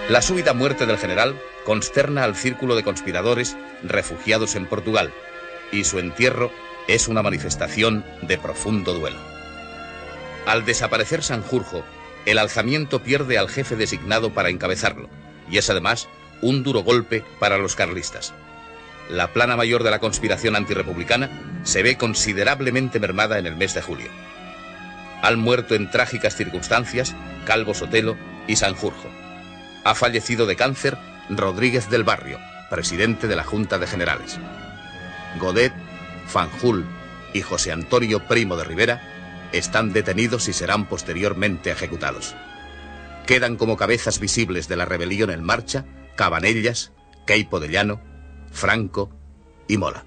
La súbita muerte del general consterna al círculo de conspiradores refugiados en Portugal, y su entierro es una manifestación de profundo duelo. Al desaparecer Sanjurjo, el alzamiento pierde al jefe designado para encabezarlo, y es además un duro golpe para los carlistas. La plana mayor de la conspiración antirrepublicana se ve considerablemente mermada en el mes de julio. Han muerto en trágicas circunstancias Calvo Sotelo y Sanjurjo. Ha fallecido de cáncer Rodríguez del Barrio, presidente de la Junta de Generales. Godet, Fanjul y José Antonio Primo de Rivera están detenidos y serán posteriormente ejecutados. Quedan como cabezas visibles de la rebelión en marcha Cabanellas, Queipo de Llano, Franco y Mola.